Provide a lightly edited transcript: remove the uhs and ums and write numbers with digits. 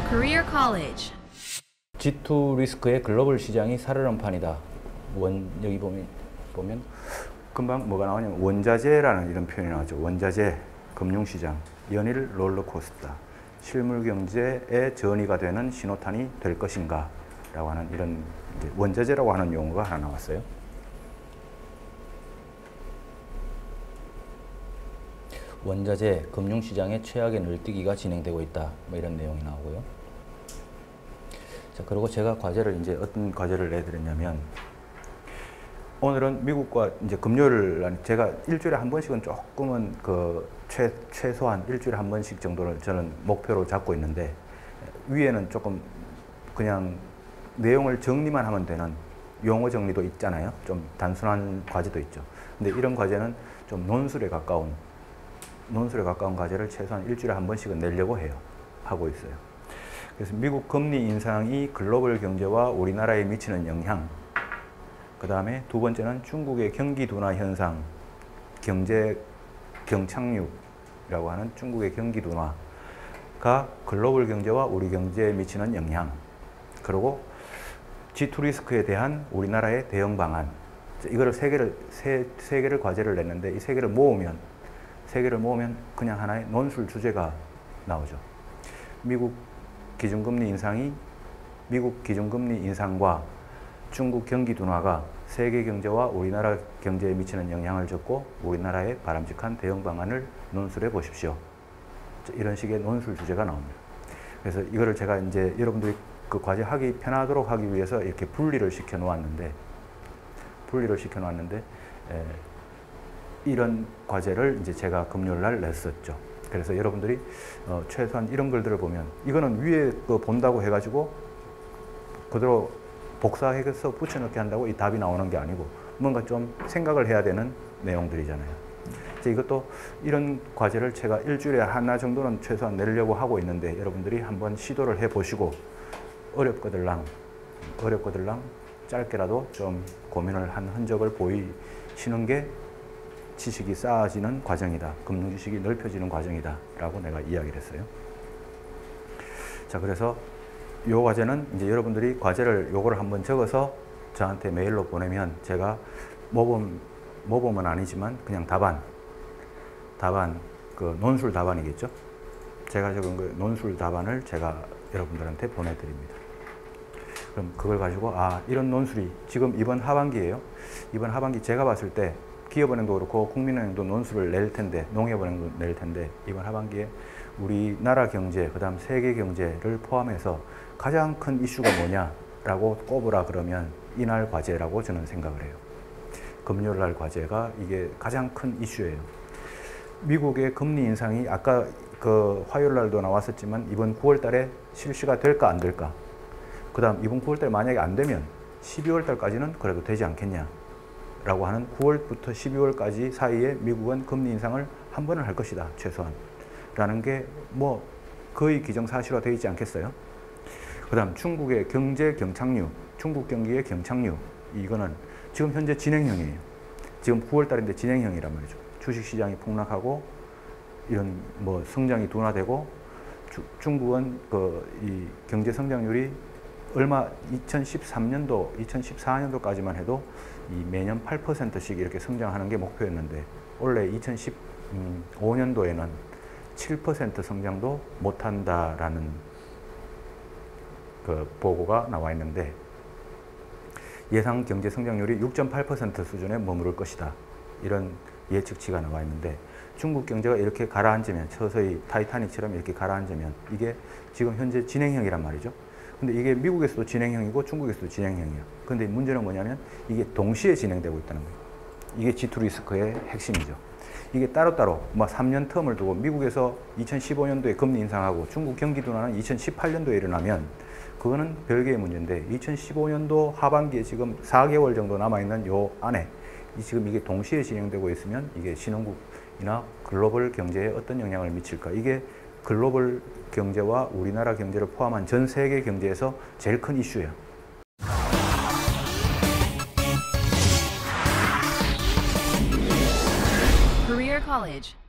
Career College. G2 리스크의 글로벌 시장이 살얼음 판이다. 여기 보면 금방 뭐가 나오냐면 원자재라는 이런 표현이 나오죠. 원자재, 금융시장, 연일 롤러코스터, 실물 경제의 전이가 되는 신호탄이 될 것인가 라고 하는 이런 원자재라고 하는 용어가 하나 나왔어요. 원자재, 금융시장의 최악의 늘뛰기가 진행되고 있다. 뭐 이런 내용이 나오고요. 자, 그리고 제가 과제를 이제 어떤 과제를 내드렸냐면, 오늘은 미국과 이제 금요일 제가 일주일에 한 번씩은 조금은 최소한 일주일에 한 번씩 정도를 저는 목표로 잡고 있는데, 위에는 조금 그냥 내용을 정리만 하면 되는 용어 정리도 있잖아요. 좀 단순한 과제도 있죠. 근데 이런 과제는 좀 논술에 가까운 과제를 최소한 일주일에 한 번씩은 내려고 하고 있어요. 그래서 미국 금리 인상이 글로벌 경제와 우리나라에 미치는 영향, 그 다음에 두 번째는 중국의 경기 둔화 현상, 경제 경착륙이라고 하는 중국의 경기 둔화가 글로벌 경제와 우리 경제에 미치는 영향, 그리고 G2 리스크에 대한 우리나라의 대응 방안. 이거를 세 개를 과제를 냈는데, 이 세 개를 모으면 그냥 하나의 논술 주제가 나오죠. 미국 기준금리 인상과 중국 경기 둔화가 세계 경제와 우리나라 경제에 미치는 영향을 줬고, 우리나라의 바람직한 대응 방안을 논술해 보십시오. 이런 식의 논술 주제가 나옵니다. 그래서 이거를 제가 이제 여러분들이 그 과제 하기 편하도록 하기 위해서 이렇게 분리를 시켜 놓았는데, 이런 과제를 이제 제가 금요일 날 냈었죠. 그래서 여러분들이 최소한 이런 글들을 보면, 이거는 위에 거 본다고 해가지고 그대로 복사해서 붙여넣기 한다고 이 답이 나오는 게 아니고, 뭔가 좀 생각을 해야 되는 내용들이잖아요. 이것도 이런 과제를 제가 일주일에 하나 정도는 최소한 내려고 하고 있는데, 여러분들이 한번 시도를 해보시고 어렵거들랑 짧게라도 좀 고민을 한 흔적을 보이시는 게 지식이 쌓아지는 과정이다. 금융 지식이 넓혀지는 과정이다. 라고 내가 이야기를 했어요. 자, 그래서 이 과제는 이제 여러분들이 과제를 요거를 한번 적어서 저한테 메일로 보내면, 제가 모범은 아니지만 그냥 답안, 그 논술 답안이겠죠. 제가 적은 그 논술 답안을 제가 여러분들한테 보내드립니다. 그럼 그걸 가지고, 이런 논술이 지금 이번 하반기예요. 이번 하반기 제가 봤을 때 기업은행도 그렇고 국민은행도 논술을 낼 텐데, 농협은행도 낼 텐데, 이번 하반기에 우리나라 경제, 그 다음 세계 경제를 포함해서 가장 큰 이슈가 뭐냐라고 꼽으라 그러면 이날 과제라고 저는 생각을 해요. 금요일 날 과제가 이게 가장 큰 이슈예요. 미국의 금리 인상이 아까 그 화요일 날도 나왔었지만, 이번 9월 달에 실시가 될까 안 될까? 그 다음 이번 9월 달에 만약에 안 되면 12월 달까지는 그래도 되지 않겠냐? 라고 하는 9월부터 12월까지 사이에 미국은 금리 인상을 한 번은 할 것이다, 최소한. 라는 게 뭐 거의 기정사실화 되어 있지 않겠어요? 그 다음 중국의 경제 경착륙, 중국 경기의 경착륙, 이거는 지금 현재 진행형이에요. 지금 9월 달인데 진행형이란 말이죠. 주식시장이 폭락하고 이런 뭐 성장이 둔화되고, 중국은 이 경제 성장률이 얼마 2013년도, 2014년도까지만 해도 이 매년 8%씩 이렇게 성장하는 게 목표였는데, 원래 2015년도에는 7% 성장도 못한다라는 그 보고가 나와 있는데, 예상 경제 성장률이 6.8% 수준에 머무를 것이다. 이런 예측치가 나와 있는데, 중국 경제가 이렇게 가라앉으면, 서서히 타이타닉처럼 이렇게 가라앉으면, 이게 지금 현재 진행형이란 말이죠. 근데 이게 미국에서도 진행형이고 중국에서도 진행형이야. 근데 문제는 뭐냐면 이게 동시에 진행되고 있다는 거예요. 이게 G2 리스크의 핵심이죠. 이게 따로따로 3년 텀을 두고 미국에서 2015년도에 금리 인상하고 중국 경기 둔화는 2018년도에 일어나면 그거는 별개의 문제인데, 2015년도 하반기에 지금 4개월 정도 남아있는 요 안에 지금 이게 동시에 진행되고 있으면 이게 신흥국이나 글로벌 경제에 어떤 영향을 미칠까? 이게 글로벌 경제와 우리나라 경제를 포함한 전 세계 경제에서 제일 큰 이슈예요. Career Career College.